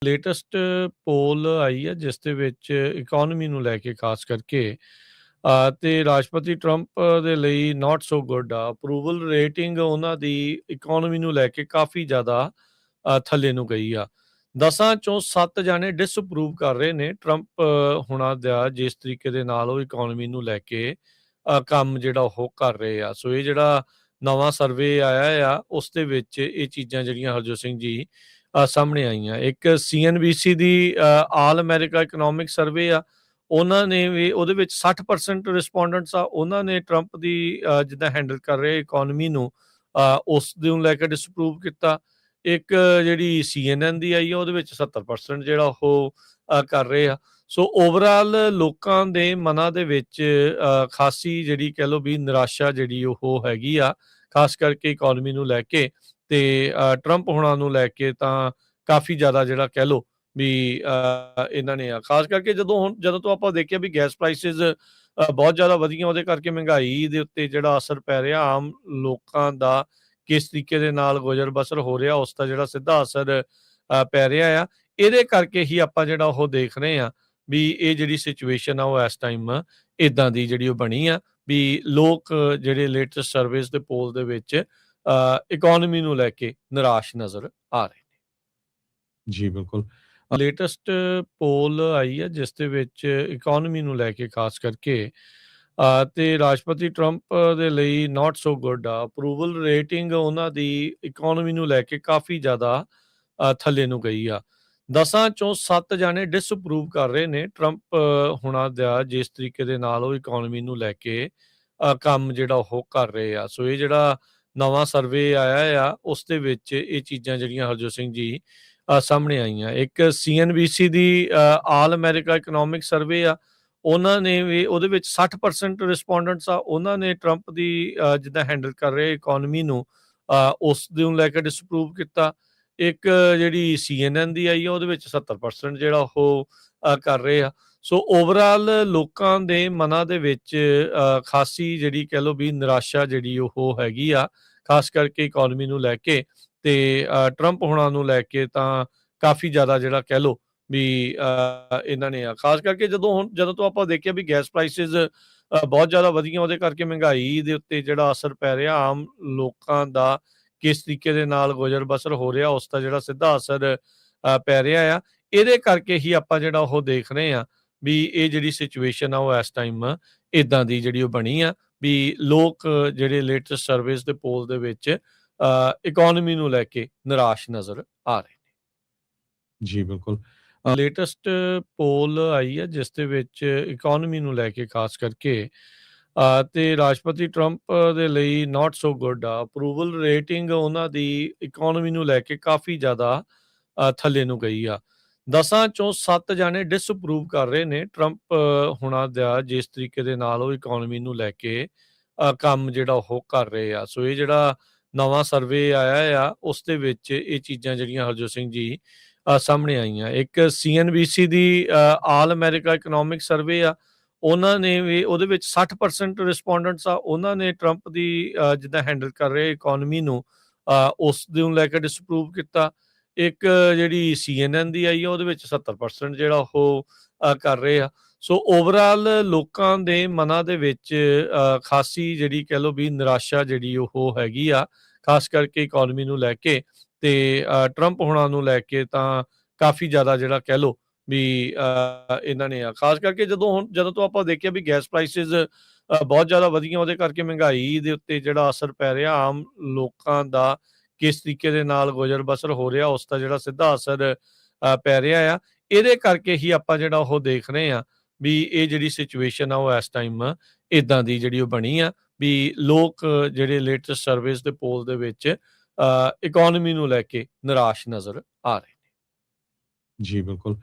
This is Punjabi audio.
ਲੇਟੈਸਟ ਪੋਲ ਆਈ ਹੈ ਜਿਸ ਦੇ ਵਿੱਚ ਇਕਨੋਮੀ ਨੂੰ ਲੈ ਕੇ ਖਾਸ ਕਰਕੇ ਤੇ ਰਾਸ਼ਟਰਪਤੀ ਟਰੰਪ ਦੇ ਲਈ ਨਾਟ ਸੋ ਗੁੱਡ ਆ। ਅਪਰੂਵਲ ਰੇਟਿੰਗ ਉਹਨਾਂ ਦੀ ਇਕਨੋਮੀ ਨੂੰ ਲੈ ਕੇ ਕਾਫੀ ਜ਼ਿਆਦਾ ਥੱਲੇ ਨੂੰ ਗਈ ਆ। 10 ਚੋਂ 7 ਜਾਣੇ ਡਿਸਅਪਰੂਵ ਕਰ ਰਹੇ ਨੇ ਟਰੰਪ ਹੁਣਾਂ ਦਾ ਜਿਸ ਤਰੀਕੇ ਦੇ ਨਾਲ ਉਹ ਇਕਨੋਮੀ ਨੂੰ ਲੈ ਕੇ ਕੰਮ ਜਿਹੜਾ ਉਹ ਕਰ ਰਹੇ ਆ। ਸੋ ਇਹ ਜਿਹੜਾ ਨਵਾਂ ਸਰਵੇ ਆਇਆ ਆ ਉਸ ਦੇ ਵਿੱਚ ਇਹ ਚੀਜ਼ਾਂ ਜਿਹੜੀਆਂ ਹਰਜੋਤ ਸਿੰਘ ਜੀ ਸਾਹਮਣੇ ਆਈਆਂ। ਇੱਕ CNBC ਦੀ ਆਲ ਅਮਰੀਕਾ ਇਕਨੋਮਿਕ ਸਰਵੇ ਆ, ਉਹਨਾਂ ਨੇ ਵੀ ਉਹਦੇ ਵਿੱਚ 60% ਰਿਸਪੋਂਡੈਂਟਸ ਆ ਉਹਨਾਂ ਨੇ ਟਰੰਪ ਦੀ ਜਿੱਦਾਂ ਹੈਂਡਲ ਕਰ ਰਹੇ ਇਕਨੋਮੀ ਨੂੰ ਉਸ ਦੇ ਨੂੰ ਲੈ ਕੇ ਡਿਸਅਪਰੂਵ ਕੀਤਾ। ਇੱਕ ਜਿਹੜੀ CNN ਦੀ ਆਈ ਆ ਉਹਦੇ ਵਿੱਚ 70% ਜਿਹੜਾ ਉਹ ਕਰ ਰਹੇ ਆ। ਸੋ ਓਵਰਆਲ ਲੋਕਾਂ ਦੇ ਮਨਾਂ ਦੇ ਵਿੱਚ ਖਾਸੀ ਜਿਹੜੀ ਕਹਿ ਲਓ ਵੀ ਨਿਰਾਸ਼ਾ ਜਿਹੜੀ ਉਹ ਹੈਗੀ ਆ, ਖਾਸ ਕਰਕੇ ਇਕਨੋਮੀ ਨੂੰ ਲੈ ਕੇ ਤੇ ਟਰੰਪ ਹੁਣਾਂ ਨੂੰ ਲੈ ਕੇ ਤਾਂ ਕਾਫੀ ਜ਼ਿਆਦਾ ਜਿਹੜਾ ਕਹਿ ਲਓ ਵੀ ਇਹਨਾਂ ਨੇ ਖਾਸ ਕਰਕੇ ਜਦੋਂ ਤੋਂ ਆਪਾਂ ਦੇਖਿਆ ਵੀ ਗੈਸ ਪ੍ਰਾਈਸਿਸ ਬਹੁਤ ਜ਼ਿਆਦਾ ਵਧੀਆਂ, ਉਹਦੇ ਕਰਕੇ ਮਹਿੰਗਾਈ ਦੇ ਉੱਤੇ ਜਿਹੜਾ ਅਸਰ ਪੈ ਰਿਹਾ, ਆਮ ਲੋਕਾਂ ਦਾ ਕਿਸ ਤਰੀਕੇ ਦੇ ਨਾਲ ਗੁਜ਼ਰ ਬਸਰ ਹੋ ਰਿਹਾ ਉਸ ਦਾ ਜਿਹੜਾ ਸਿੱਧਾ ਅਸਰ ਪੈ ਰਿਹਾ ਆ। ਇਹਦੇ ਕਰਕੇ ਹੀ ਆਪਾਂ ਜਿਹੜਾ ਉਹ ਦੇਖ ਰਹੇ ਆ ਵੀ ਇਹ ਜਿਹੜੀ ਸਿਚੁਏਸ਼ਨ ਆ ਉਹ ਇਸ ਟਾਈਮ ਇਦਾਂ ਦੀ ਜਿਹੜੀ ਉਹ ਬਣੀ ਆ ਵੀ ਲੋਕ ਜਿਹੜੇ ਲੇਟੈਸਟ ਸਰਵੇਸ ਦੇ ਪੋਲ ਦੇ ਵਿੱਚ ਇਕਨੋਮੀ ਨੂੰ ਲੈ ਕੇ ਨਿਰਾਸ਼ ਨਜ਼ਰ ਆ ਰਹੇ ਨੇ। ਜੀ ਬਿਲਕੁਲ। ਲੇਟੈਸਟ ਪੋਲ ਆਈ ਹੈ ਜਿਸ ਦੇ ਵਿੱਚ ਇਕਨੋਮੀ ਨੂੰ ਲੈ ਕੇ ਖਾਸ ਕਰਕੇ ਤੇ ਰਾਸ਼ਟਰਪਤੀ ਟਰੰਪ ਦੇ ਲਈ ਨਾਟ ਸੋ ਗੁੱਡ ਆ। ਅਪਰੂਵਲ ਰੇਟਿੰਗ ਉਹਨਾਂ ਦੀ ਇਕਨੋਮੀ ਨੂੰ ਲੈ ਕੇ ਕਾਫੀ ਜ਼ਿਆਦਾ ਥੱਲੇ ਨੂੰ ਗਈ ਆ। 10 ਚੋਂ 7 ਜਾਣੇ ਡਿਸਅਪਰੂਵ ਕਰ ਰਹੇ ਨੇ ਟਰੰਪ ਹੁਣਾਂ ਦਾ ਜਿਸ ਤਰੀਕੇ ਦੇ ਨਾਲ ਉਹ ਇਕਨੋਮੀ ਨੂੰ ਲੈ ਕੇ ਕੰਮ ਜਿਹੜਾ ਉਹ ਕਰ ਰਹੇ ਆ। ਸੋ ਇਹ ਜਿਹੜਾ ਨਵਾਂ ਸਰਵੇ ਆਇਆ ਆ ਉਸ ਦੇ ਵਿੱਚ ਇਹ ਚੀਜ਼ਾਂ ਜਿਹੜੀਆਂ ਹਰਜੋਤ ਸਿੰਘ ਜੀ ਸਾਹਮਣੇ ਆਈਆਂ। ਇੱਕ CNBC ਦੀ ਆਲ ਅਮਰੀਕਾ ਇਕਨੋਮਿਕ ਸਰਵੇ ਆ, ਉਹਨਾਂ ਨੇ ਵੀ ਉਹਦੇ ਵਿੱਚ 60% ਰਿਸਪੋਂਡੈਂਟਸ ਆ ਉਹਨਾਂ ਨੇ ਟਰੰਪ ਦੀ ਜਿੱਦਾਂ ਹੈਂਡਲ ਕਰ ਰਹੇ ਇਕਨੋਮੀ ਨੂੰ ਉਸ ਦੇ ਨੂੰ ਲੈ ਕੇ ਡਿਸਅਪਰੂਵ ਕੀਤਾ। ਇੱਕ ਜਿਹੜੀ CNN ਦੀ ਆਈ ਆ ਉਹਦੇ ਵਿੱਚ 70% ਜਿਹੜਾ ਉਹ ਕਰ ਰਹੇ ਆ। ਸੋ ਓਵਰਆਲ ਲੋਕਾਂ ਦੇ ਮਨਾਂ ਦੇ ਵਿੱਚ ਖਾਸੀ ਜਿਹੜੀ ਕਹਿ ਲਓ ਵੀ ਨਿਰਾਸ਼ਾ ਜਿਹੜੀ ਉਹ ਹੈਗੀ ਆ, ਖਾਸ ਕਰਕੇ ਇਕਨੋਮੀ ਨੂੰ ਲੈ ਕੇ ਤੇ ਟਰੰਪ ਹੁਣਾਂ ਨੂੰ ਲੈ ਕੇ ਤਾਂ ਕਾਫੀ ਜ਼ਿਆਦਾ ਜਿਹੜਾ ਕਹਿ ਲਓ ਵੀ ਇਹਨਾਂ ਨੇ ਖਾਸ ਕਰਕੇ ਜਦੋਂ ਤੋਂ ਆਪਾਂ ਦੇਖਿਆ ਵੀ ਗੈਸ ਪ੍ਰਾਈਸਿਸ ਬਹੁਤ ਜ਼ਿਆਦਾ ਵਧੀਆਂ, ਉਹਦੇ ਕਰਕੇ ਮਹਿੰਗਾਈ ਦੇ ਉੱਤੇ ਜਿਹੜਾ ਅਸਰ ਪੈ ਰਿਹਾ, ਆਮ ਲੋਕਾਂ ਦਾ ਕਿਸ ਤਰੀਕੇ ਦੇ ਨਾਲ ਗੁਜ਼ਰ ਬਸਰ ਹੋ ਰਿਹਾ ਉਸ ਦਾ ਜਿਹੜਾ ਸਿੱਧਾ ਅਸਰ ਪੈ ਰਿਹਾ ਆ। ਇਹਦੇ ਕਰਕੇ ਹੀ ਆਪਾਂ ਜਿਹੜਾ ਉਹ ਦੇਖ ਰਹੇ ਆ ਵੀ ਇਹ ਜਿਹੜੀ ਸਿਚੁਏਸ਼ਨ ਆ ਉਹ ਇਸ ਟਾਈਮ ਇਦਾਂ ਦੀ ਜਿਹੜੀ ਉਹ ਬਣੀ ਆ ਵੀ ਲੋਕ ਜਿਹੜੇ ਲੇਟੈਸਟ ਸਰਵੇਸ ਦੇ ਪੋਲ ਦੇ ਵਿੱਚ ਇਕਨੋਮੀ ਨੂੰ ਲੈ ਕੇ ਨਿਰਾਸ਼ ਨਜ਼ਰ ਆ ਰਹੇ ਨੇ। ਜੀ ਬਿਲਕੁਲ। ਲੇਟੈਸਟ ਪੋਲ ਆਈ ਹੈ ਜਿਸ ਦੇ ਵਿੱਚ ਇਕਨੋਮੀ ਨੂੰ ਲੈ ਕੇ ਖਾਸ ਕਰਕੇ ਤੇ ਰਾਸ਼ਟਰਪਤੀ ਟਰੰਪ ਦੇ ਲਈ ਨਾਟ ਸੋ ਗੁੱਡ ਆ। ਅਪਰੂਵਲ ਰੇਟਿੰਗ ਉਹਨਾਂ ਦੀ ਇਕਨੋਮੀ ਨੂੰ ਲੈ ਕੇ ਕਾਫੀ ਜ਼ਿਆਦਾ ਥੱਲੇ ਨੂੰ ਗਈ ਆ। 10 ਚੋਂ 7 ਜਾਣੇ ਡਿਸਅਪਰੂਵ ਕਰ ਰਹੇ ਨੇ ਟਰੰਪ ਹੁਣਾਂ ਦਾ ਜਿਸ ਤਰੀਕੇ ਦੇ ਨਾਲ ਉਹ ਇਕਨੋਮੀ ਨੂੰ ਲੈ ਕੇ ਕੰਮ ਜਿਹੜਾ ਉਹ ਕਰ ਰਹੇ ਆ। ਸੋ ਇਹ ਜਿਹੜਾ ਨਵਾਂ ਸਰਵੇ ਆਇਆ ਆ ਉਸ ਦੇ ਵਿੱਚ ਇਹ ਚੀਜ਼ਾਂ ਜਿਹੜੀਆਂ ਹਰਜੋਤ ਸਿੰਘ ਜੀ ਸਾਹਮਣੇ ਆਈਆਂ। ਇੱਕ CNBC ਦੀ ਆਲ ਅਮਰੀਕਾ ਇਕਨੋਮਿਕ ਸਰਵੇ ਆ, ਉਹਨਾਂ ਨੇ ਵੀ ਉਹਦੇ ਵਿੱਚ 60% ਰਿਸਪੋਂਡੈਂਟਸ ਆ ਉਹਨਾਂ ਨੇ ਟਰੰਪ ਦੀ ਜਿੱਦਾਂ ਹੈਂਡਲ ਕਰ ਰਹੇ ਇਕਨੋਮੀ ਨੂੰ ਉਸ ਦੇ ਨੂੰ ਲੈ ਕੇ ਡਿਸਅਪਰੂਵ ਕੀਤਾ। ਇੱਕ ਜਿਹੜੀ CNN ਦੀ ਆਈ ਆ ਉਹਦੇ ਵਿੱਚ 70% ਜਿਹੜਾ ਉਹ ਕਰ ਰਹੇ ਆ। ਸੋ ਓਵਰਆਲ ਲੋਕਾਂ ਦੇ ਮਨਾਂ ਦੇ ਵਿੱਚ ਖਾਸੀ ਜਿਹੜੀ ਕਹਿ ਲਓ ਵੀ ਨਿਰਾਸ਼ਾ ਜਿਹੜੀ ਉਹ ਹੈਗੀ ਆ, ਖਾਸ ਕਰਕੇ ਇਕਨੋਮੀ ਨੂੰ ਲੈ ਕੇ ਤੇ ਟਰੰਪ ਹੁਣਾਂ ਨੂੰ ਲੈ ਕੇ ਤਾਂ ਕਾਫੀ ਜ਼ਿਆਦਾ ਜਿਹੜਾ ਕਹਿ ਲਓ ਵੀ ਇਹਨਾਂ ਨੇ ਖਾਸ ਕਰਕੇ ਜਦੋਂ ਤੋਂ ਆਪਾਂ ਦੇਖਿਆ ਵੀ ਗੈਸ ਪ੍ਰਾਈਸਿਸ ਬਹੁਤ ਜ਼ਿਆਦਾ ਵਧੀਆਂ, ਉਹਦੇ ਕਰਕੇ ਮਹਿੰਗਾਈ ਦੇ ਉੱਤੇ ਜਿਹੜਾ ਅਸਰ ਪੈ ਰਿਹਾ, ਆਮ ਲੋਕਾਂ ਦਾ ਕਿਸ ਤਰੀਕੇ ਦੇ ਨਾਲ ਗੁਜ਼ਰ ਬਸਰ ਹੋ ਰਿਹਾ ਉਸ ਦਾ ਜਿਹੜਾ ਸਿੱਧਾ ਅਸਰ ਪੈ ਰਿਹਾ ਆ। ਇਹਦੇ ਕਰਕੇ ਹੀ ਆਪਾਂ ਜਿਹੜਾ ਉਹ ਦੇਖ ਰਹੇ ਆ ਵੀ ਇਹ ਜਿਹੜੀ ਸਿਚੁਏਸ਼ਨ ਆ ਉਹ ਇਸ ਟਾਈਮ ਇਦਾਂ ਦੀ ਜਿਹੜੀ ਉਹ ਬਣੀ ਆ ਵੀ ਲੋਕ ਜਿਹੜੇ ਲੇਟੈਸਟ ਸਰਵੇਸ ਦੇ ਪੋਲ ਦੇ ਵਿੱਚ ਇਕਨੋਮੀ ਨੂੰ ਲੈ ਕੇ ਨਿਰਾਸ਼ ਨਜ਼ਰ ਆ ਰਹੇ ਨੇ। ਜੀ ਬਿਲਕੁਲ।